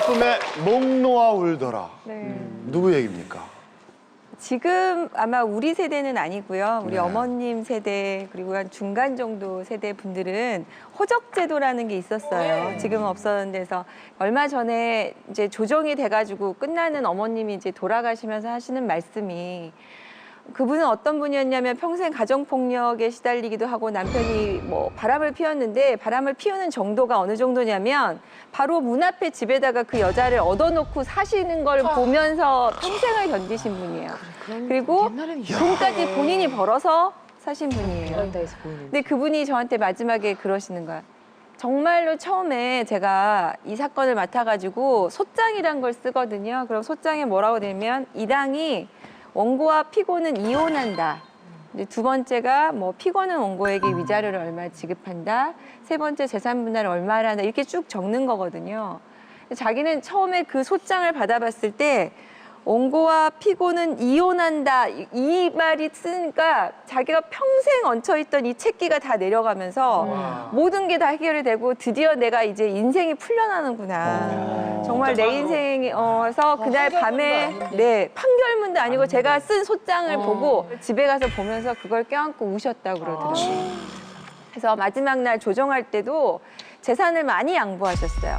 작품의 목 놓아 울더라. 네. 누구 얘기입니까? 지금 아마 우리 세대는 아니고요. 우리 네. 어머님 세대 그리고 한 중간 정도 세대 분들은 호적제도라는 게 있었어요. 지금은 없었는데서 얼마 전에 이제 조정이 돼가지고 끝나는 어머님이 이제 돌아가시면서 하시는 말씀이 그분은 어떤 분이었냐면 평생 가정폭력에 시달리기도 하고 남편이 뭐 바람을 피웠는데 바람을 피우는 정도가 어느 정도냐면 바로 문 앞에 집에다가 그 여자를 얻어놓고 사시는 걸 보면서 평생을 견디신 분이에요. 그리고 돈까지 본인이 벌어서 사신 분이에요. 근데 그분이 저한테 마지막에 그러시는 거야. 정말로 처음에 제가 이 사건을 맡아가지고 소장이란 걸 쓰거든요. 그럼 소장에 뭐라고 되면 이 당이 원고와 피고는 이혼한다. 이제 두 번째가 뭐 피고는 원고에게 위자료를 얼마 지급한다. 세 번째 재산 분할을 얼마를 한다. 이렇게 쭉 적는 거거든요. 자기는 처음에 그 소장을 받아봤을 때 원고와 피고는 이혼한다. 이 말이 쓰니까 자기가 평생 얹혀있던 이 채기가 다 내려가면서 모든 게 다 해결이 되고 드디어 내가 이제 인생이 풀려나는구나. 정말 내 인생에서 그날 밤에 네 판결문도 아니고 제가 쓴 소장을 보고 집에 가서 보면서 그걸 껴안고 우셨다고 그러더라고요. 그래서 마지막 날 조정할 때도 재산을 많이 양보하셨어요.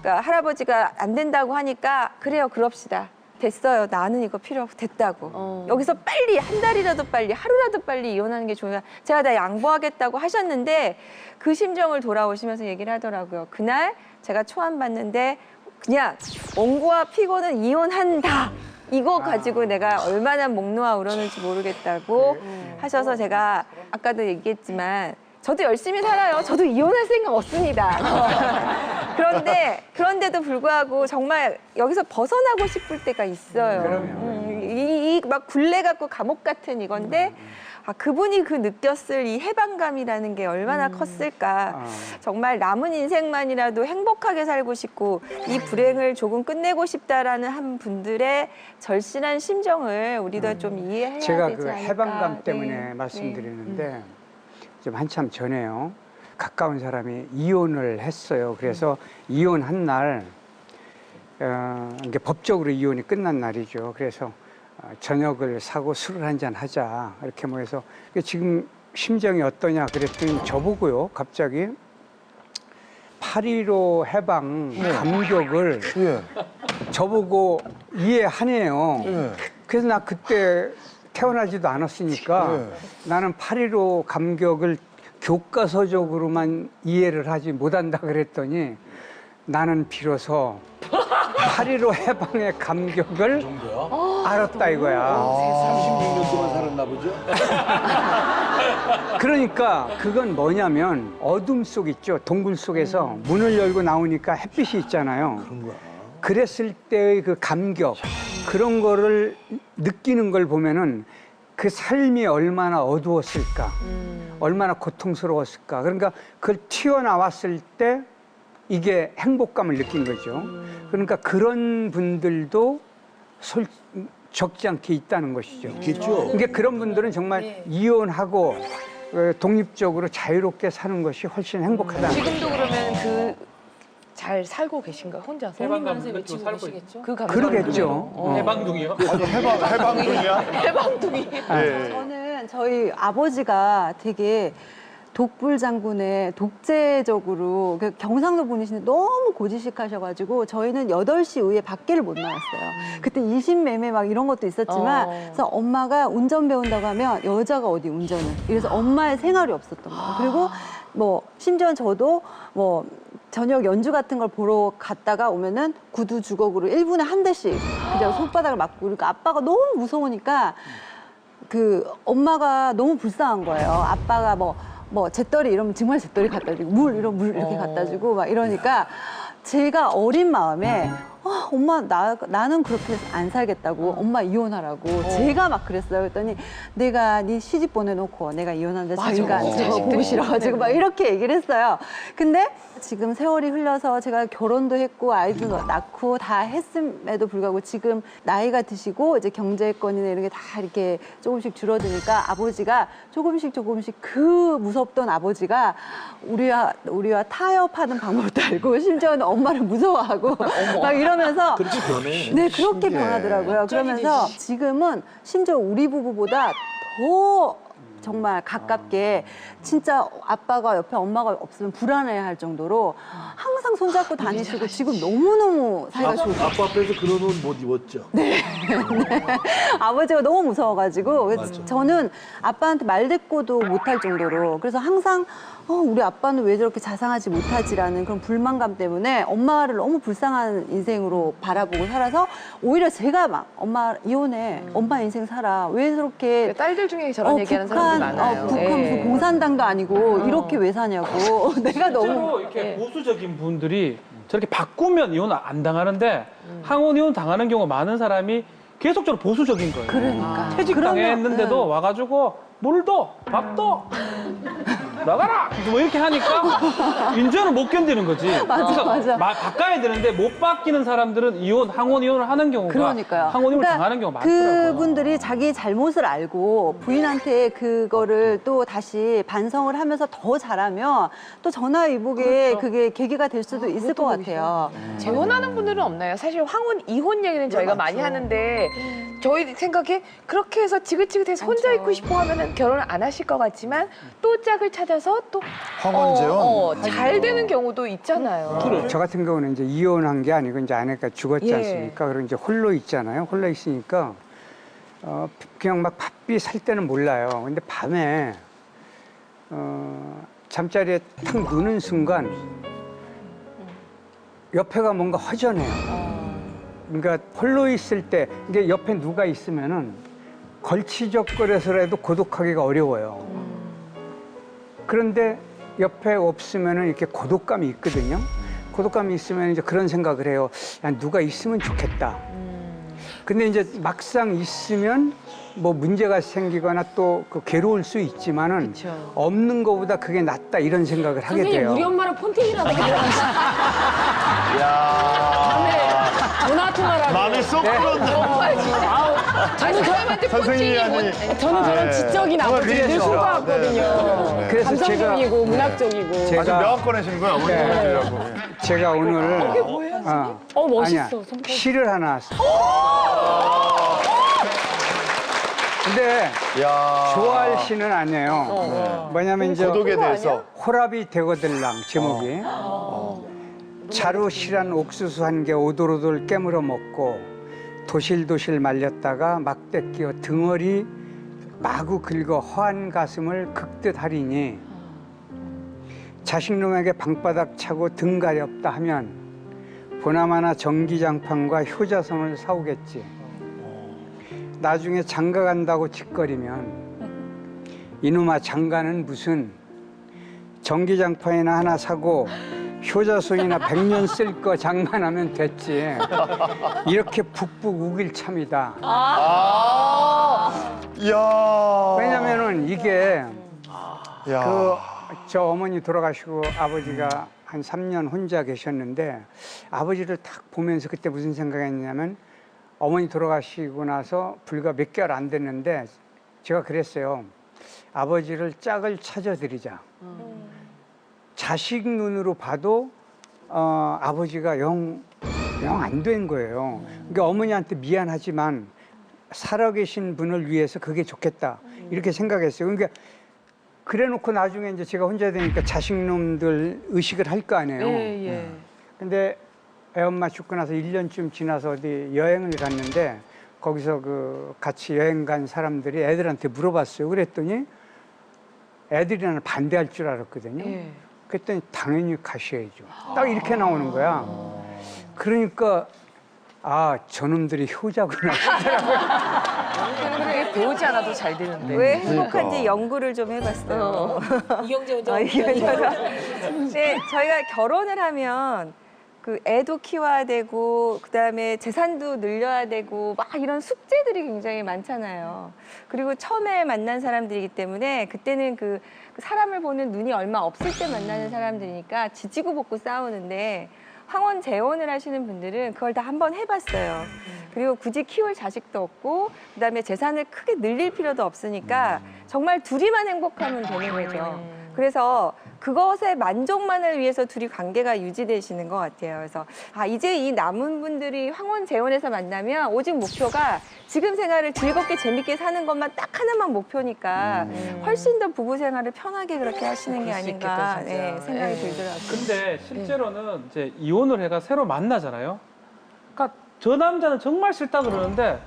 그러니까 할아버지가 안 된다고 하니까 그래요, 그럽시다. 됐어요. 나는 이거 필요 없고 됐다고. 여기서 빨리 한 달이라도 빨리 하루라도 빨리 이혼하는 게 좋으면 제가 다 양보하겠다고 하셨는데 그 심정을 돌아오시면서 얘기를 하더라고요. 그날 제가 초안받는데 그냥 원고와 피고는 이혼한다. 이거 가지고 내가 얼마나 목 놓아 울었는지 모르겠다고 하셔서 제가 아까도 얘기했지만 저도 열심히 살아요. 저도 이혼할 생각 없습니다. 그런데도 불구하고 정말 여기서 벗어나고 싶을 때가 있어요. 이 막 굴레 같고 감옥 같은 이건데 아, 그분이 그 느꼈을 이 해방감이라는 게 얼마나 컸을까. 정말 남은 인생만이라도 행복하게 살고 싶고 이 불행을 조금 끝내고 싶다라는 한 분들의 절실한 심정을 우리도 좀 이해해야 제가 되지 그 않을까. 해방감 때문에 네. 말씀드리는데 좀 한참 전에요. 가까운 사람이 이혼을 했어요. 그래서 이혼한 날 이게 법적으로 이혼이 끝난 날이죠. 그래서 저녁을 사고 술을 한잔 하자 이렇게 모여서 지금 심정이 어떠냐 그랬더니 저보고요 갑자기 8.15 해방 감격을 예. 저보고 이해하네요. 예. 그래서 나 그때 태어나지도 않았으니까 나는 8.15 감격을 교과서적으로만 이해를 하지 못한다 그랬더니 나는 비로소 8.15 해방의 감격을 알았다 이거야. 36년 동안 살았나 보죠? 그러니까 그건 뭐냐면 어둠 속 있죠. 동굴 속에서 문을 열고 나오니까 햇빛이 있잖아요. 그런 거야. 그랬을 때의 그 감격 그런 거를 느끼는 걸 보면은 그 삶이 얼마나 어두웠을까 얼마나 고통스러웠을까 그러니까 그걸 튀어나왔을 때 이게 행복감을 느낀 거죠. 그러니까 그런 분들도 적지 않게 있다는 것이죠. 있겠죠. 그러니까 그런 분들은 정말 이혼하고 독립적으로 자유롭게 사는 것이 훨씬 행복하다. 지금도 그러면 잘 살고 계신가요? 혼자서? 해방감을 느끼고 살고 있죠. 그 감정. 그러겠죠. 해방둥이요? 아주 해방둥이야? 해방둥이. 예. 저는 저희 아버지가 되게 독불 장군의 독재적으로 경상도 분이신데 너무 고지식하셔가지고 저희는 8시 이후에 밖에를 못 나왔어요. 그때 이신매매 막 이런 것도 있었지만 그래서 엄마가 운전 배운다고 하면 여자가 어디 운전을 그래서 엄마의 생활이 없었던 거예요. 그리고 뭐 심지어 저도 뭐 저녁 연주 같은 걸 보러 갔다가 오면은 구두 주걱으로 1분에 한 대씩 그냥 손바닥을 맞고 그러니까 아빠가 너무 무서우니까 그 엄마가 너무 불쌍한 거예요. 아빠가 뭐 잿더리 이러면 정말 잿더리 갖다 주고 물 이러면 물 이렇게 갖다 주고 막 이러니까 제가 어린 마음에 엄마 나는 그렇게 안 살겠다고 엄마 이혼하라고 제가 막 그랬어요. 그랬더니 내가 네 시집 보내놓고 내가 이혼하는데 자기가 저거 보기 싫어가지고 막 이렇게 얘기를 했어요. 근데 지금 세월이 흘러서 제가 결혼도 했고 아이도 낳고 다 했음에도 불구하고 지금 나이가 드시고 이제 경제권이나 이런 게 다 이렇게 조금씩 줄어드니까 아버지가 조금씩 그 무섭던 아버지가 우리와 타협하는 방법도 알고 심지어는 엄마를 무서워하고 막 이러면서 그렇게 변해. 네, 그렇게 변하더라고요. 그러면서 지금은 심지어 우리 부부보다 더 정말 가깝게 진짜 아빠가 옆에 엄마가 없으면 불안해할 정도로 항상 손잡고 다니시고 지금 너무너무 사이가 좋으세요. 아빠 앞에서 그런 옷 못 입었죠. 아버지가 너무 무서워가지고 그래서 맞아. 저는 아빠한테 말대꾸도 못할 정도로 그래서 항상 우리 아빠는 왜 저렇게 자상하지 못하지라는 그런 불만감 때문에 엄마를 너무 불쌍한 인생으로 바라보고 살아서 오히려 제가 막 엄마 이혼해 엄마 인생 살아 왜 저렇게 딸들 중에 저런 얘기하는 사람들 많아요. 북한 예. 무슨 공산당도 아니고 이렇게 왜 사냐고 내가 너무 실제로 이렇게 보수적인 분들이 저렇게 바꾸면 이혼 안 당하는데 항원 이혼 당하는 경우 많은 사람이 계속적으로 보수적인 거예요. 그러니까 퇴직 당했는데도 그러면, 와가지고 물도 밥도 나가라 뭐 이렇게 하니까 인제는 못 견디는 거지. 맞아. 바꿔야 되는데 못 바뀌는 사람들은 항원 이혼을 하는 경우가 그러니까요. 항원 이혼을 당하는 경우가 많더라고요. 그분들이 자기 잘못을 알고 부인한테 그거를 또 다시 반성을 하면서 더 잘하면 또 전화위복에 그게 계기가 될 수도 있을 것 같아요. 재혼하는 분들은 없나요? 사실 황혼, 이혼 얘기는 저희가 많이 하는데 저희 생각에 그렇게 해서 지긋지긋해서 혼자 있고 싶어 하면은 결혼을 안 하실 것 같지만 또 짝을 찾아서 또 황혼재혼? 잘 되는 경우도 있잖아요. 저 같은 경우는 이제 이혼한 게 아니고 이제 아내가 죽었지 예. 않습니까? 그리고 이제 홀로 있잖아요. 홀로 있으니까 그냥 막 바삐 살 때는 몰라요. 근데 밤에 잠자리에 탁 누는 순간 옆에가 뭔가 허전해요. 그러니까 홀로 있을 때 이게 옆에 누가 있으면은 걸치적거려서라도 고독하기가 어려워요. 그런데 옆에 없으면은 이렇게 고독감이 있거든요. 고독감이 있으면 이제 그런 생각을 해요. 야, 누가 있으면 좋겠다. 근데 이제 막상 있으면 뭐 문제가 생기거나 또 그 괴로울 수 있지만은 그쵸. 없는 것보다 그게 낫다 이런 생각을 하게 선생님 돼요. 우리 엄마랑 폰팅이라도 해드려가지고 야 전화 통화라도. 마음이 쏙 네. 들었네. 저는 사람한테 선생님이 폰팅이 아니. 저는 저런 네. 지적인 정말 아버지를 늘 그래서. 꿈꿔왔거든요. 네. 그래서 감성적이고 문학적이고. 제가- 아주 명확 꺼내신 거야, 어머니 보여주려고. 제가 오늘 멋있어. 아니야, 손톱. 시를 하나 써. 근데 야 좋아할 시는 아니에요. 뭐냐면 이제 고독에 대해서. 호랍이 되거들랑 제목이 자루 실한 옥수수 한 개 오돌오돌 깨물어 먹고 도실도실 말렸다가 막대 끼어 등어리 마구 긁어 허한 가슴을 극듯 하리니 자식놈에게 방바닥 차고 등 가렵다 하면 보나마나 전기장판과 효자손을 사오겠지. 나중에 장가 간다고 짓거리면 이놈아 장가는 무슨 전기장판이나 하나 사고 효자손이나 100년 쓸 거 장만하면 됐지. 이렇게 북북 우길 참이다. 이야. 왜냐면은 이게 야. 저 어머니 돌아가시고 아버지가 한 3년 혼자 계셨는데 아버지를 딱 보면서 그때 무슨 생각했냐면 어머니 돌아가시고 나서 불과 몇 개월 안 됐는데 제가 그랬어요. 아버지를 짝을 찾아드리자. 자식 눈으로 봐도 아버지가 영 안 된 거예요. 그러니까 어머니한테 미안하지만 살아계신 분을 위해서 그게 좋겠다 이렇게 생각했어요. 그러니까 그래놓고 나중에 이제 제가 혼자 되니까 자식놈들 의식을 할 거 아니에요. 예. 근데 애엄마 죽고 나서 1년쯤 지나서 어디 여행을 갔는데 거기서 그 같이 여행 간 사람들이 애들한테 물어봤어요. 그랬더니 애들이 나는 반대할 줄 알았거든요. 예. 그랬더니 당연히 가셔야죠. 딱 이렇게 나오는 거야. 그러니까 아 저놈들이 효자구나. 그게 배우지 않아도 잘 되는데. 왜 행복한지 연구를 좀 해봤어요. 이경재 원장. 이경재가. 네, 저희가 결혼을 하면 그 애도 키워야 되고 그다음에 재산도 늘려야 되고 막 이런 숙제들이 굉장히 많잖아요. 그리고 처음에 만난 사람들이기 때문에 그때는 그 사람을 보는 눈이 얼마 없을 때 만나는 사람들이니까 지지고 볶고 싸우는데 황혼 재혼을 하시는 분들은 그걸 다 한번 해봤어요. 그리고 굳이 키울 자식도 없고 그다음에 재산을 크게 늘릴 필요도 없으니까 정말 둘이만 행복하면 되는 거죠. 그래서 그것의 만족만을 위해서 둘이 관계가 유지되시는 것 같아요. 그래서 이제 이 남은 분들이 황혼 재혼에서 만나면 오직 목표가 지금 생활을 즐겁게 재밌게 사는 것만 딱 하나만 목표니까 훨씬 더 부부 생활을 편하게 그렇게 하시는 게 아닌가 생각이 들더라고요. 근데 실제로는 이제 이혼을 해가 새로 만나잖아요. 그러니까 저 남자는 정말 싫다 그러는데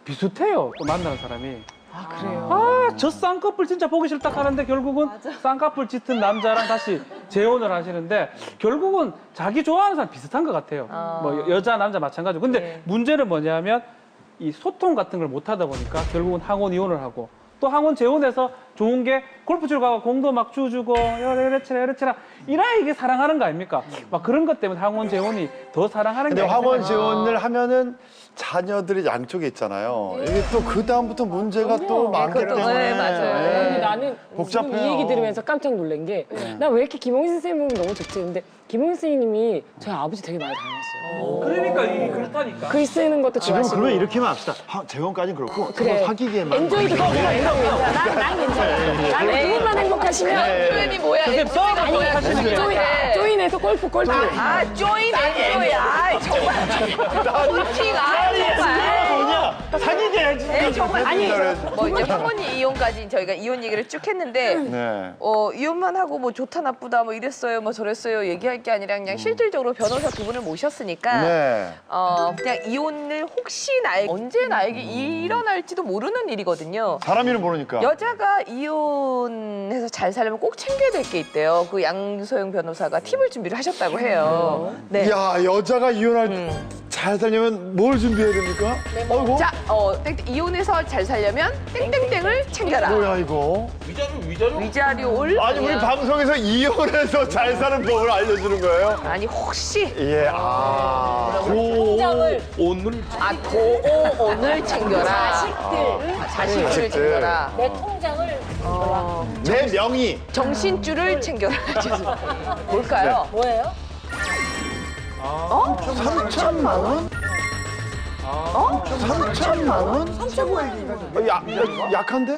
비슷해요. 또 만나는 사람이. 아, 그래요? 저 쌍꺼풀 진짜 보기 싫다 하는데 결국은 쌍꺼풀 짙은 남자랑 다시 재혼을 하시는데 결국은 자기 좋아하는 사람 비슷한 것 같아요. 뭐 여자, 남자 마찬가지고. 근데 문제는 뭐냐면 이 소통 같은 걸 못 하다 보니까 결국은 항혼 이혼을 하고 또 항혼 재혼해서 좋은 게 골프 치러 가고 공도 막 주고 이래치라 이래야 이게 사랑하는 거 아닙니까? 막 그런 것 때문에 항혼 재혼이 더 사랑하는 게 근데 아니라 황혼 재혼을 하면은 자녀들이 양쪽에 있잖아요. 이게 또 그 다음부터 문제가 또 많기 그것도, 때문에 맞아요. 근데 나는 복잡해요. 지금 이 얘기 들으면서 깜짝 놀란 게 나 왜 이렇게 김홍신 선생님 보면 너무 좋지? 근데 김홍신 선생님이 저희 아버지 되게 많이 닮았어요. 그러니까 이게 그렇다니까. 글 쓰는 것도 지금 좋아하시고. 그러면 이렇게만 합시다. 재혼까지는 그렇고 그래. 서로 사귀기에만. 엔조이도 괜찮아. 난 괜찮아. 나는 두 분만 행복하시면. 조인이 뭐야? 싸움을 뭐야? 하시는 게 조인, 조인에서 골프. 조인 엔조야. 정말 코치가 정말. 뭐냐? 사귀게 해야지. 네, 정말. 아니, 그래서. 뭐 이제 황혼 이혼까지 저희가 이혼 얘기를 쭉 했는데 네. 이혼만 하고 뭐 좋다 나쁘다 뭐 이랬어요 뭐 저랬어요 얘기할 게 아니라 그냥 실질적으로 변호사 두 분을 모셨으니까 네. 그냥 이혼을 혹시 언제 나에게 일어날지도 모르는 일이거든요. 사람 이름 모르니까. 여자가 이혼해서 잘 살려면 꼭 챙겨야 될 게 있대요. 그 양소영 변호사가 팁을 준비를 하셨다고 해요. 네. 야, 여자가 이혼할 잘 살려면 뭘 준비해야 됩니까? 어이구. 자, 이혼해서 잘 살려면 땡땡땡을 챙겨라. 뭐야 이거? 위자료를 아니 우리 방송에서 이혼해서 잘 사는 법을 알려주는 거예요? 아니 혹시 예. 통장을 오늘 도오온을 챙겨라. 자식들을 자식들. 챙겨라. 내 통장을 내 명의. 정신줄을 챙겨라. 뭘까요? 뭐예요? 3천만 원? 3천만 원? 약한데?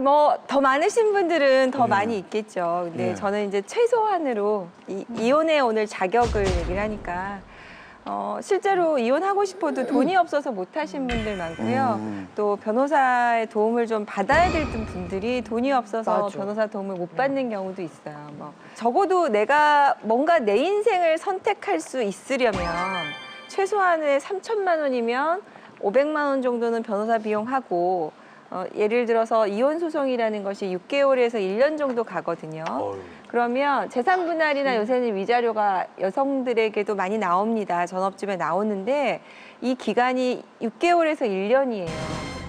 뭐 더 많으신 분들은 더 많이 있겠죠. 근데 저는 이제 최소한으로 이혼에 오늘 자격을 얘기를 하니까 실제로 이혼하고 싶어도 돈이 없어서 못 하신 분들 많고요. 또 변호사의 도움을 좀 받아야 될 분들이 돈이 없어서 변호사 도움을 못 받는 경우도 있어요. 뭐 적어도 내가 뭔가 내 인생을 선택할 수 있으려면 최소한의 3천만 원이면 500만 원 정도는 변호사 비용하고 예를 들어서 이혼 소송이라는 것이 6개월에서 1년 정도 가거든요. 그러면 재산 분할이나 요새는 위자료가 여성들에게도 많이 나옵니다. 전업주부에 나오는데 이 기간이 6개월에서 1년이에요.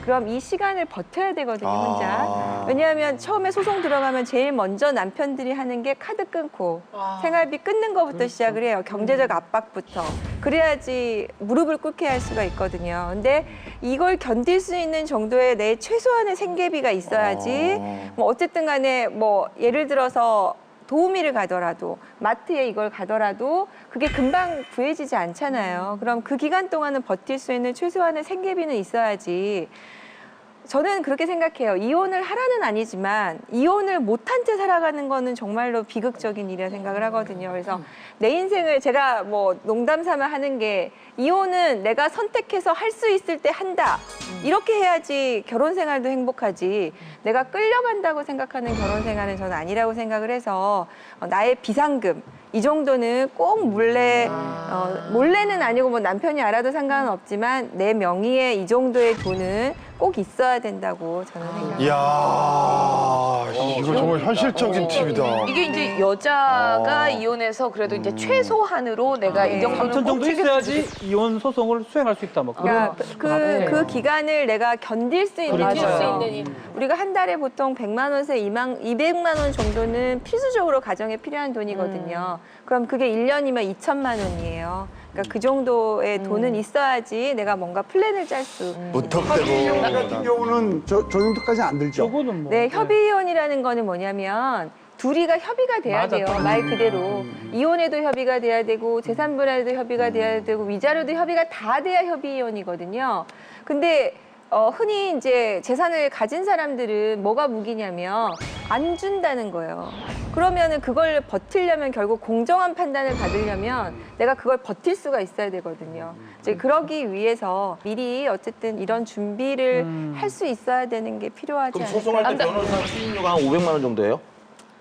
그럼 이 시간을 버텨야 되거든요, 혼자. 왜냐하면 처음에 소송 들어가면 제일 먼저 남편들이 하는 게 카드 끊고 생활비 끊는 것부터 시작을 해요. 경제적 압박부터. 그래야지 무릎을 꿇게 할 수가 있거든요. 근데 이걸 견딜 수 있는 정도의 내 최소한의 생계비가 있어야지 뭐 어쨌든 간에 뭐 예를 들어서 도우미를 가더라도 마트에 이걸 가더라도 그게 금방 구해지지 않잖아요. 그럼 그 기간 동안은 버틸 수 있는 최소한의 생계비는 있어야지. 저는 그렇게 생각해요. 이혼을 하라는 아니지만 이혼을 못한 채 살아가는 거는 정말로 비극적인 일이라 생각을 하거든요. 그래서 내 인생을 제가 뭐 농담 삼아 하는 게 이혼은 내가 선택해서 할 수 있을 때 한다. 이렇게 해야지 결혼 생활도 행복하지. 내가 끌려간다고 생각하는 결혼 생활은 저는 아니라고 생각을 해서 나의 비상금 이 정도는 꼭 몰래는 아니고 뭐 남편이 알아도 상관은 없지만 내 명의의 이 정도의 돈은 꼭 있어야 된다고 저는 생각합니다. 이야, 이거 정말 현실적인 팁이다. 이게 이제 여자가 이혼해서 그래도 이제 최소한으로 내가 이 정도는 3천 꼭 정도 챙길 있어야지 이혼 소송을 수행할 수 있다. 뭐 그런. 그러니까 그 기간을 내가 견딜 수 있는 견딜 수 거죠. 있는 일. 우리가 한 달에 보통 100만 원에서 200만 원 정도는 필수적으로 가정에 필요한 돈이거든요. 그럼 그게 1년이면 2천만 원이에요. 그러니까 그 정도의 돈은 있어야지 내가 뭔가 플랜을 짤 수. 무턱대고. 같은 경우는 저 정도까지 안 들죠. 저거는 뭐. 네, 협의이혼이라는 거는 뭐냐면 둘이가 협의가 돼야 맞아. 돼요. 말 그대로. 이혼에도 협의가 돼야 되고 재산 분할에도 협의가 돼야 되고 위자료도 협의가 다 돼야 협의이혼이거든요. 근데 흔히 이제 재산을 가진 사람들은 뭐가 무기냐면 안 준다는 거예요. 그러면은 그걸 버티려면 결국 공정한 판단을 받으려면 내가 그걸 버틸 수가 있어야 되거든요. 이제 그러기 위해서 미리 어쨌든 이런 준비를 할 수 있어야 되는 게 필요하지 그럼 않을까. 소송할 때 변호사 수임료가 한 500만 원 정도예요?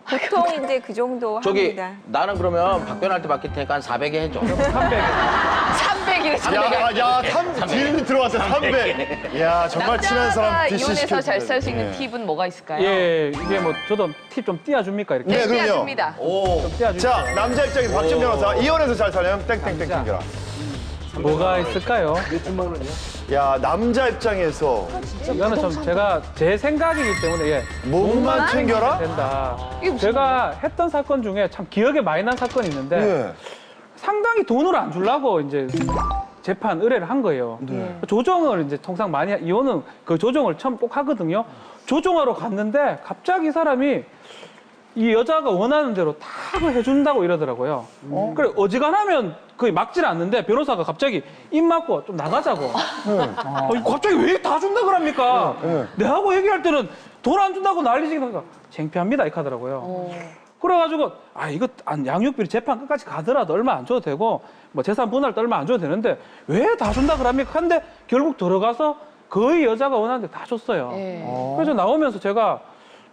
보통 이제 그 정도 저기 합니다. 나는 그러면 박변할 때 맡길 테니까 한 400에 해줘. 300이래. 야, 딜이 들어왔어, 300. 야, 정말 친한 사람 남자가 DC 이혼해서 잘 시켜줘야지. 살 수 있는 예. 팁은 뭐가 있을까요? 예, 이게 뭐 저도 팁 좀 띄워줍니까 이렇게? 네, 그럼요. 띄워줍니다. 오. 좀 띄워주세요. 자, 남자 입장에서 박준 변호사, 이혼해서 잘 살려면 땡땡땡 남자. 챙겨라. 뭐가 있을까요? 몇천만 원이야? 야, 남자 입장에서 이거는 좀 제가 제 생각이기 때문에 예. 몸만 챙겨라? 된다. 제가 했던 사건 중에 참 기억에 많이 난 사건이 있는데 예. 상당히 돈을 안 주려고 이제 재판 의뢰를 한 거예요. 조정을 이제 통상 많이 이혼은 그 조정을 처음 꼭 하거든요. 조정하러 갔는데 갑자기 이 사람이 이 여자가 원하는 대로 다 그걸 해준다고 이러더라고요. 그래 어지간하면 거의 막질 않는데 변호사가 갑자기 입 막고 좀 나가자고. 갑자기 왜 다 준다 그럽니까? 내하고 얘기할 때는 돈 안 준다고 난리지긴 하니까 창피합니다 이렇게 하더라고요. 그래가지고 이거 양육비를 재판 끝까지 가더라도 얼마 안 줘도 되고 뭐 재산 분할도 얼마 안 줘도 되는데 왜 다 준다 그럽니까? 근데 결국 들어가서 거의 여자가 원하는데 다 줬어요. 그래서 나오면서 제가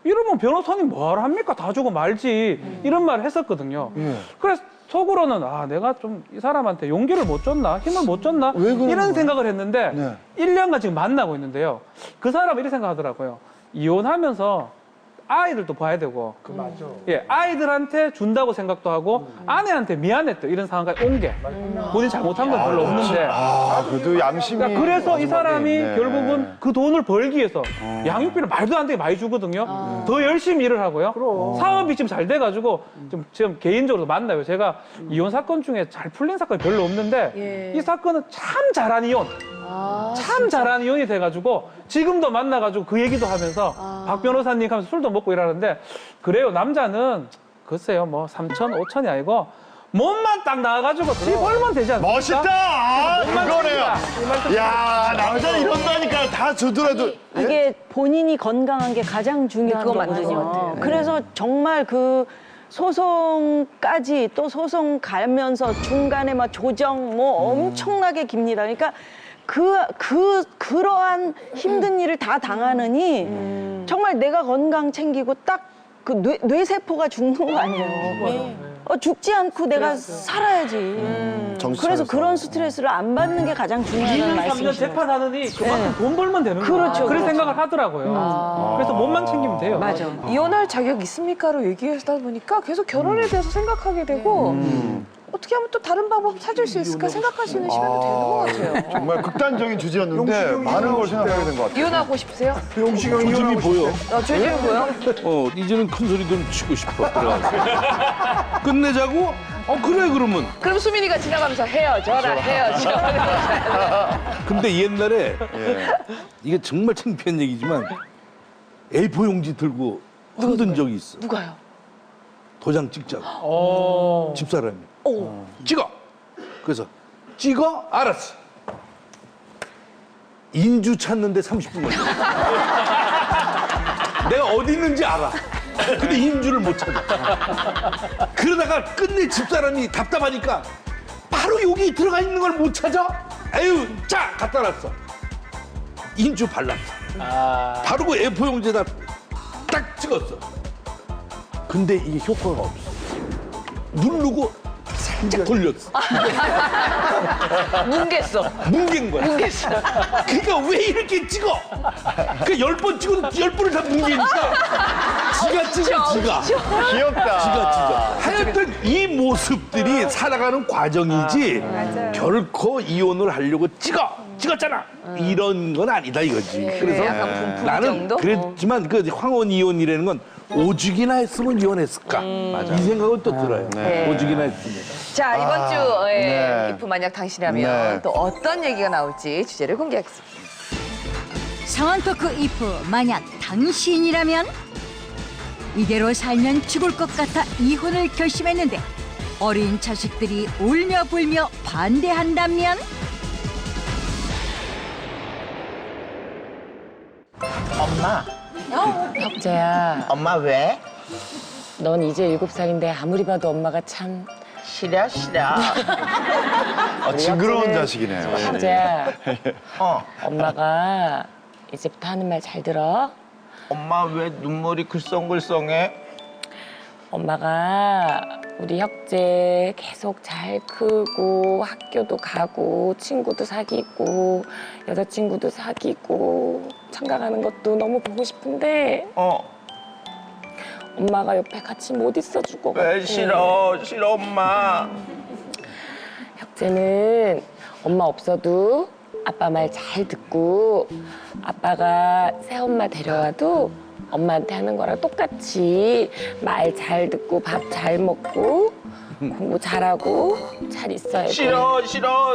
이러면 변호사님 뭐하러 합니까? 다 주고 말지. 이런 말을 했었거든요. 그래서 속으로는 내가 좀 이 사람한테 용기를 못 줬나? 힘을 못 줬나? 왜 그런 이런 거예요? 생각을 했는데 네. 1년간 지금 만나고 있는데요. 그 사람은 이렇게 생각하더라고요. 이혼하면서 아이들도 봐야 되고 맞아. 예, 아이들한테 준다고 생각도 하고 아내한테 미안했대 이런 상황까지 온 게 본인이 잘못한 건 별로 없는데 그래도 양심이. 그러니까 그래서 이 사람이 네. 결국은 그 돈을 벌기 위해서 양육비를 말도 안 되게 많이 주거든요. 더 열심히 일을 하고요. 사업이 지금 잘 돼가지고 지금 개인적으로 만나요. 제가 이혼 사건 중에 잘 풀린 사건이 별로 없는데 이 사건은 참 잘한 이혼. 참 잘한 이혼이 돼가지고 지금도 만나가지고 그 얘기도 하면서 박 변호사님 하면서 술도 먹고 이러는데 그래요. 남자는 글쎄요 뭐 3천, 5천이 아니고 몸만 딱 나와가지고 지 벌면 되지 않습니까? 멋있다! 몸만 그거네요. 챙기자. 야, 남자는 이런다니까 다 주더라도. 이게 본인이 건강한 게 가장 중요한 그거 맞는 것 거거든요. 같아요. 그래서 정말 그 소송까지 또 소송 가면서 중간에 막 조정 뭐 엄청나게 깁니다. 그러니까 그러한 힘든 일을 다 당하느니 정말 내가 건강 챙기고 딱 그 뇌세포가 죽는 거 아니에요. 죽지 않고 내가 살아야지. 그래서 그런 스트레스를 안 받는 게 가장 중요하다는 2년, 3년 말씀이시죠. 재판하느니 그만큼 돈 벌면 되는 거예요. 그렇죠, 그런 그렇죠. 생각을 하더라고요. 그래서 몸만 챙기면 돼요. 맞아. 이혼할 자격 있습니까로 얘기하다 보니까 계속 결혼에 대해서 생각하게 되고 어떻게 하면 또 다른 방법 찾을 수 있을까 생각할 수 있는 시간도 되는 것 같아요. 정말 극단적인 주제였는데 용식이 많은 걸 이혼하고 생각하게 된 것 같아요. 이혼하고 싶으세요? 용식이 형 조짐이 이혼하고 보여. 조짐이 뭐요? 이제는 큰 소리 좀 치고 싶어. 들어가서. 끝내자고? 그래, 그러면. 그럼 수민이가 지나가면서 헤어져라. 근데 옛날에 이게 정말 창피한 얘기지만 A4 용지 들고 흔든 적이 있어. 누가요? 도장 찍자고. 오. 집사람이. 찍어. 그래서 찍어? 알았어. 인주 찾는데 30분 걸려. 내가 어디 있는지 알아. 근데 인주를 못 찾아. 그러다가 끝내 집사람이 답답하니까 바로 여기 들어가 있는 걸 못 찾아? 아유, 자, 갖다 놨어. 인주 발랐어. 바로 그 A4 용지에다 딱 찍었어. 근데 이게 효과가 없어. 누르고 살짝 돌렸어. 뭉갰어. 뭉갠 거야. 뭉갰어. 그러니까 왜 이렇게 찍어? 그 10번 찍어도 10번을 다 뭉개니까 지가 찍어, 지가. 귀엽다. 지가 찍어. 하여튼 이 모습들이 살아가는 과정이지 맞아요. 결코 이혼을 하려고 찍었잖아. 이런 건 아니다 이거지. 그래서 약간 분품 나는 정도? 그랬지만 그 황혼 이혼이라는 건 오죽이나 했으면 이혼했을까? 이 생각은 또 들어요. 네. 오죽이나 했으면. 자, 이번 주에 네. 이프 만약 당신이라면 네. 또 어떤 얘기가 나올지 주제를 공개하겠습니다. 상황 토크 이프 만약 당신이라면 이대로 살면 죽을 것 같아 이혼을 결심했는데 어린 자식들이 울며 불며 반대한다면 엄마, 혁재야, 엄마 왜? 넌 이제 7살인데 아무리 봐도 엄마가 참 싫어. 징그러운 자식이네요. 혁재야, 어, 엄마가 이제부터 하는 말 잘 들어. 엄마 왜 눈물이 글썽글썽해? 엄마가 우리 혁재 계속 잘 크고 학교도 가고 친구도 사귀고 여자친구도 사귀고 장가 가는 것도 너무 보고 싶은데 엄마가 옆에 같이 못 있어줄 것 같아. 왜 싫어 엄마. 혁재는 엄마 없어도 아빠 말 잘 듣고 아빠가 새엄마 데려와도 엄마한테 하는 거랑 똑같이 말 잘 듣고 밥 잘 먹고 공부 잘하고 잘 있어야 돼. 싫어.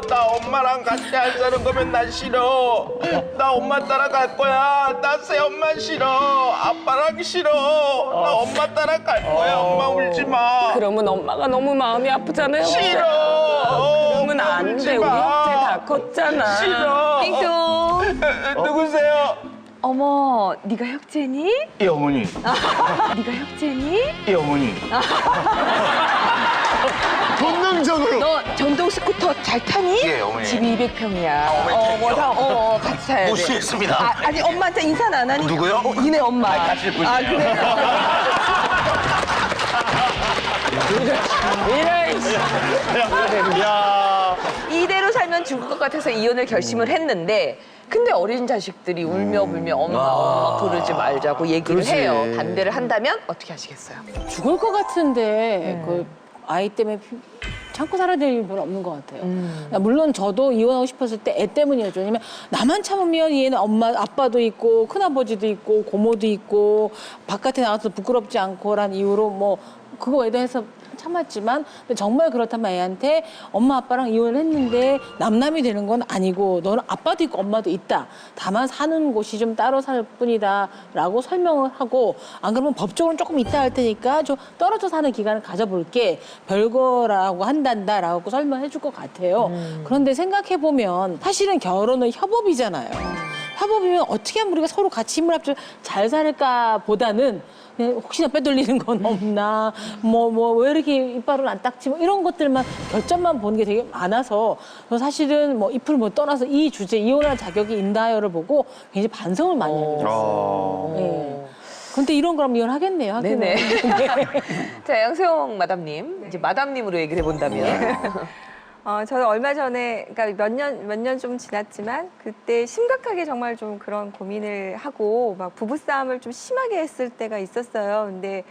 나 엄마랑 같이 안 사는 거면 난 싫어. 나 엄마 따라갈 거야. 나 새엄마 싫어. 아빠랑 싫어. 나 엄마 따라갈 거야. 엄마 울지 마. 그러면 엄마가 너무 마음이 아프잖아요. 싫어. 그러면 안 돼. 울지 우리 마. 혁재 다 컸잖아. 싫어. 띵동. 누구세요? 어머, 네가 혁재니? 이 어머니. 네가 혁재니? 이 어머니. 본능적으로. 너 전동 스쿠터 잘 타니? 예, 어머니. 집이 200평이야. 어머니, 같이 타야 돼. 무시했습니다. 아니, 엄마한테 인사는 안 하니? 누구요? 니네 엄마. 같이 보시죠. 그래. 야. 이대로 살면 죽을 것 같아서 이혼을 결심을 했는데 근데 어린 자식들이 울며 불며 엄마 그러지 말자고 얘기를 그렇지. 해요. 반대를 한다면 어떻게 하시겠어요? 죽을 것 같은데 그 아이 때문에 참고 살아야 될 일 별로 없는 것 같아요. 물론 저도 이혼하고 싶었을 때 애 때문이었죠. 왜냐면 나만 참으면 얘는 엄마, 아빠도 있고 큰아버지도 있고 고모도 있고 바깥에 나가서 부끄럽지 않고란 이유로 뭐 그거 외도해서 참았지만 근데 정말 그렇다면 애한테 엄마 아빠랑 이혼을 했는데 남남이 되는 건 아니고 너는 아빠도 있고 엄마도 있다. 다만 사는 곳이 좀 따로 살 뿐이다 라고 설명을 하고 안 그러면 법적으로는 조금 있다 할 테니까 좀 떨어져 사는 기간을 가져볼게 별거라고 한단다라고 설명해 줄 것 같아요. 그런데 생각해보면 사실은 결혼은 협업이잖아요. 협업이면 어떻게 하면 우리가 서로 같이 힘을 합쳐 잘 살까 보다는 그냥 혹시나 빼돌리는 건 없나 뭐 왜 이렇게 이빨을 안 닦지 뭐 이런 것들만 결점만 보는 게 되게 많아서 저는 사실은 뭐 잎을 뭐 떠나서 이 주제 이혼할 자격이 있나요를 보고 굉장히 반성을 많이 하게 됐어요. 네. 근데 이런 거라면 이혼하겠네요. 하기는. 네네. 자, 양세형 마담님. 이제 마담님으로 얘기를 해본다면. 저는 얼마 전에, 그러니까 몇 년 좀 지났지만, 그때 심각하게 정말 좀 그런 고민을 하고, 막 부부싸움을 좀 심하게 했을 때가 있었어요. 근데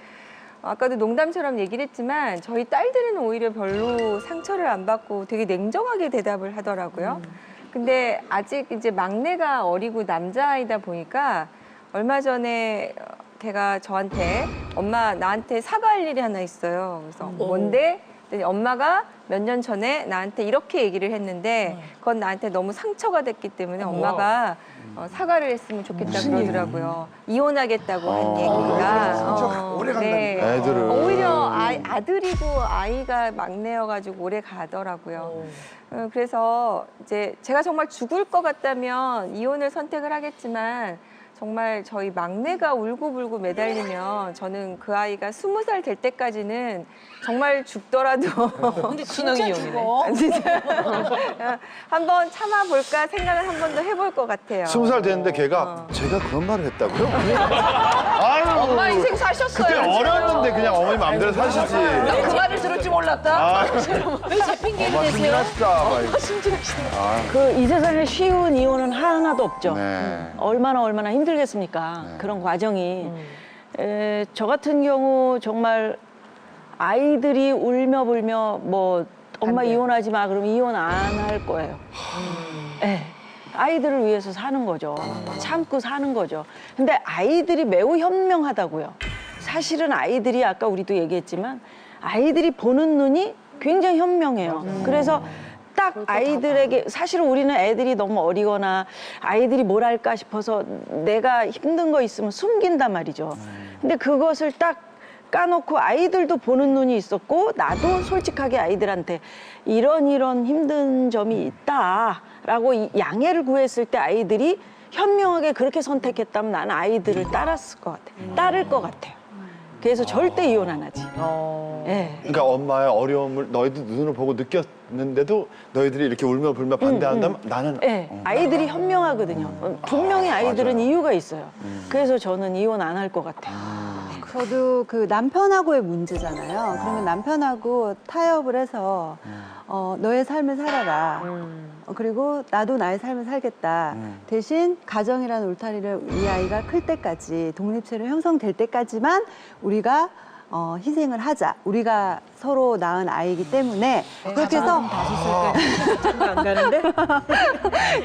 아까도 농담처럼 얘기를 했지만, 저희 딸들은 오히려 별로 상처를 안 받고 되게 냉정하게 대답을 하더라고요. 근데 아직 이제 막내가 어리고 남자아이다 보니까, 얼마 전에 걔가 저한테, 엄마, 나한테 사과할 일이 하나 있어요. 그래서 뭔데? 그랬더니 엄마가 몇 년 전에 나한테 이렇게 얘기를 했는데 그건 나한테 너무 상처가 됐기 때문에 엄마가 사과를 했으면 좋겠다 그러더라고요. 이혼하겠다고 한 얘기가. 상처가 오래 간다니까. 애들은. 오히려 아들이고 아이가 막내여가지고 오래 가더라고요. 그래서 이제 제가 정말 죽을 것 같다면 이혼을 선택을 하겠지만 정말 저희 막내가 울고불고 매달리면 저는 그 아이가 20살 될 때까지는 정말 죽더라도 근데 진짜 죽어. 진짜 한번 참아볼까 생각을 한 번 더 해볼 것 같아요. 20살 됐는데 걔가 제가 그런 말을 했다고요? 아유, 엄마 인생 사셨어요. 그때 어렸는데 그냥 어머니 마음대로 사시지. 나 그 말을 들을 줄 몰랐다. 왜 제 핑계를 엄마 대세요? 승진하시다. 막 이러고. 그 이 세상에 쉬운 이혼은 하나도 없죠. 네. 얼마나 힘들겠습니까? 그런 과정이. 저 같은 경우 정말 아이들이 울며 불며 뭐 엄마 이혼하지 마 그러면 이혼 안 할 거예요. 네. 아이들을 위해서 사는 거죠. 참고 사는 거죠. 근데 아이들이 매우 현명하다고요. 사실은 아이들이 아까 우리도 얘기했지만 아이들이 보는 눈이 굉장히 현명해요. 그래서 딱 아이들에게 사실 우리는 애들이 너무 어리거나 아이들이 뭘 할까 싶어서 내가 힘든 거 있으면 숨긴단 말이죠. 근데 그것을 딱 까놓고 아이들도 보는 눈이 있었고 나도 솔직하게 아이들한테 이런 힘든 점이 있다라고 양해를 구했을 때 아이들이 현명하게 그렇게 선택했다면 나는 아이들을 따랐을 것 같아요. 따를 것 같아요. 그래서 절대 이혼 안 하지. 네. 그러니까 엄마의 어려움을 너희들 눈으로 보고 느꼈는데도 너희들이 이렇게 울며 불며 반대한다면 나는 네. 아이들이 현명하거든요. 분명히 아이들은 맞아요. 이유가 있어요. 그래서 저는 이혼 안 할 것 같아요. 저도 그 남편하고의 문제잖아요. 그러면 남편하고 타협을 해서 너의 삶을 살아라. 그리고 나도 나의 삶을 살겠다. 대신 가정이라는 울타리를 이 아이가 클 때까지 독립체로 형성될 때까지만 우리가 희생을 하자. 우리가 서로 낳은 아이이기 때문에 그렇게 해서 안 가는데?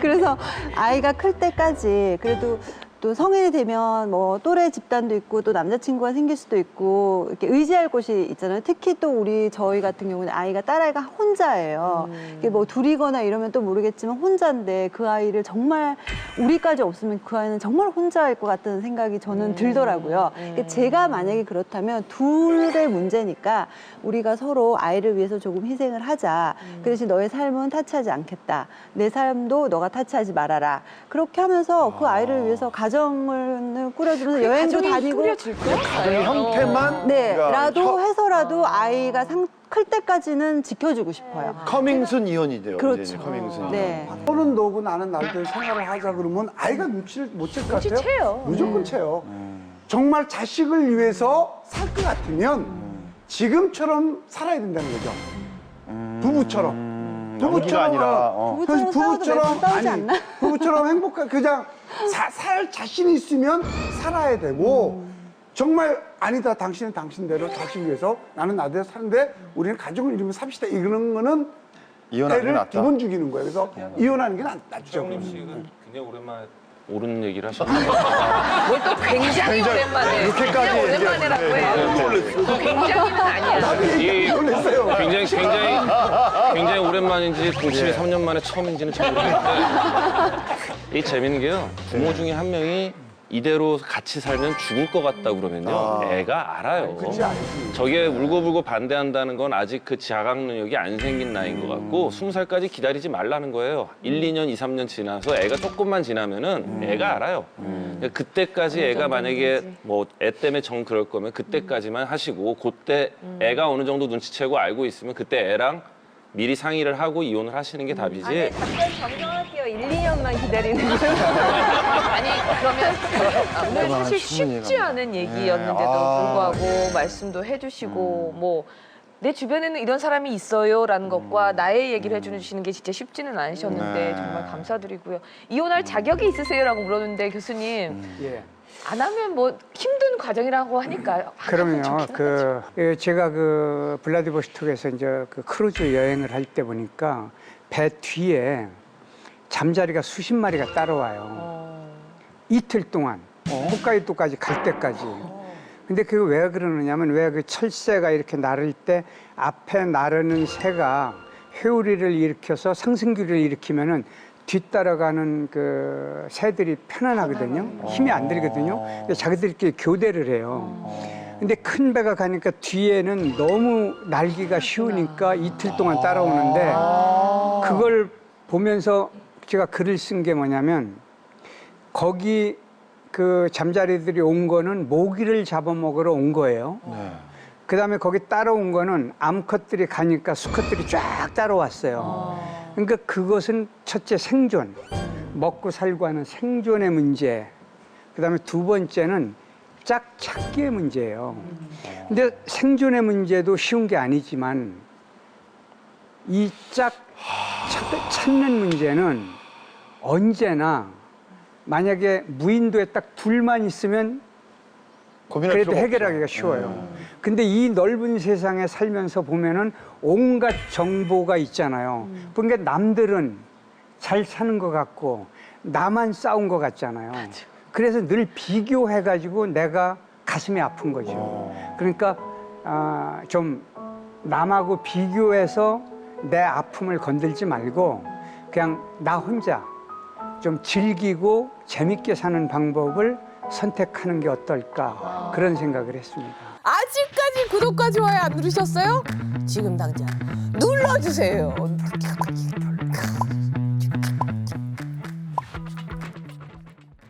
그래서 아이가 클 때까지 그래도 또 성인이 되면 뭐 또래 집단도 있고 또 남자친구가 생길 수도 있고 이렇게 의지할 곳이 있잖아요. 특히 또 저희 같은 경우는 아이가 딸아이가 혼자예요. 이게 뭐 둘이거나 이러면 또 모르겠지만 혼자인데 그 아이를 정말 우리까지 없으면 그 아이는 정말 혼자일 것 같다는 생각이 저는 들더라고요. 그러니까 제가 만약에 그렇다면 둘의 문제니까 우리가 서로 아이를 위해서 조금 희생을 하자. 그 대신 너의 삶은 타치하지 않겠다. 내 삶도 너가 타치하지 말아라. 그렇게 하면서 그 아이를 위해서 가정을 꾸려주면서 여행도 다니고 가정의 형태만 네, 그러니까 라도 해서라도 아이가 클 때까지는 지켜주고 싶어요. 커밍순 이혼이 돼요. 그렇죠. 이제는 커밍순. 네. 너는 너고 나는 나한테 생활을 하자 그러면 아이가 눈치를 못 챌 것 같아요? 채요. 무조건 채요. 정말 자식을 위해서 살 것 같으면 지금처럼 살아야 된다는 거죠. 부부처럼. 연기가 아니라 부부처럼 싸워도 매번 싸우지 않나? 부부처럼 행복한 그냥 살 자신이 있으면 살아야 되고 정말 아니다 당신은 당신대로 자신 위해서 나는 나대로 사는데 우리는 가족을 이루면 삽시다 이러는 거는 이혼하는 게 애를 낫다. 두 번 죽이는 거예요. 그래서 이혼하는 게 낫죠. 굉장히 오랜만에 옳은 얘기를 하셨네요. 뭘 또 굉장히 오랜만에. 이렇게까지 그냥 오랜만에라고 해요. 굉장히는 아니야. 놀랐어요. 굉장히 오랜만인지 동침이 3년 만에 처음인지는 잘 모르겠는데 이 재밌는 게요. 부모 중에 한 명이 이대로 같이 살면 죽을 것 같다 그러면요. 애가 알아요. 저게 울고불고 반대한다는 건 아직 그 자각 능력이 안 생긴 나이인 것 같고 20살까지 기다리지 말라는 거예요. 1, 2년, 2, 3년 지나서 애가 조금만 지나면은 애가 알아요. 그때까지 애가 만약에 뭐 애 때문에 정 그럴 거면 그때까지만 하시고 그때 애가 어느 정도 눈치채고 알고 있으면 그때 애랑 미리 상의를 하고 이혼을 하시는 게 답이지. 아니, 답변 정정할게요. 1, 2년만 기다리는 거예요. 아니 그러면 오늘 사실 쉽지 않은 얘기였는데도 불구하고 말씀도 해주시고 뭐 내 주변에는 이런 사람이 있어요라는 것과 나의 얘기를 해주시는 게 진짜 쉽지는 않으셨는데 정말 감사드리고요. 이혼할 자격이 있으세요라고 물었는데 교수님 예. 안 하면 뭐 힘든 과정이라고 하니까 그러면요, 제가 그 블라디보스톡에서 이제 그 크루즈 여행을 할 때 보니까 배 뒤에 잠자리가 수십 마리가 따라와요. 이틀 동안 홋카이도까지 갈 때까지. 근데 그게 왜 그러느냐면 왜 그 철새가 이렇게 나를 때 앞에 나르는 새가 회오리를 일으켜서 상승기를 일으키면은 뒤따라가는 그 새들이 편안하거든요. 힘이 안 들거든요. 근데 자기들끼리 교대를 해요. 근데 큰 배가 가니까 뒤에는 너무 날기가 쉬우니까 이틀 동안 따라오는데 그걸 보면서 제가 글을 쓴 게 뭐냐면 거기 그 잠자리들이 온 거는 모기를 잡아먹으러 온 거예요. 그다음에 거기 따라온 거는 암컷들이 가니까 수컷들이 쫙 따라왔어요. 그러니까 그것은 첫째 생존, 먹고 살고 하는 생존의 문제. 그다음에 두 번째는 짝 찾기의 문제예요. 근데 생존의 문제도 쉬운 게 아니지만 이 짝 찾는 문제는 언제나 만약에 무인도에 딱 둘만 있으면 그래도 해결하기가 쉬워요. 근데 이 넓은 세상에 살면서 보면은 온갖 정보가 있잖아요. 그러니까 남들은 잘 사는 것 같고 나만 싸운 것 같잖아요. 그래서 늘 비교해가지고 내가 가슴이 아픈 거죠. 그러니까 좀 남하고 비교해서 내 아픔을 건들지 말고 그냥 나 혼자 좀 즐기고 재밌게 사는 방법을 선택하는 게 어떨까 그런 생각을 했습니다. 아직까지 구독과 좋아요 안 누르셨어요? 지금 당장 눌러주세요.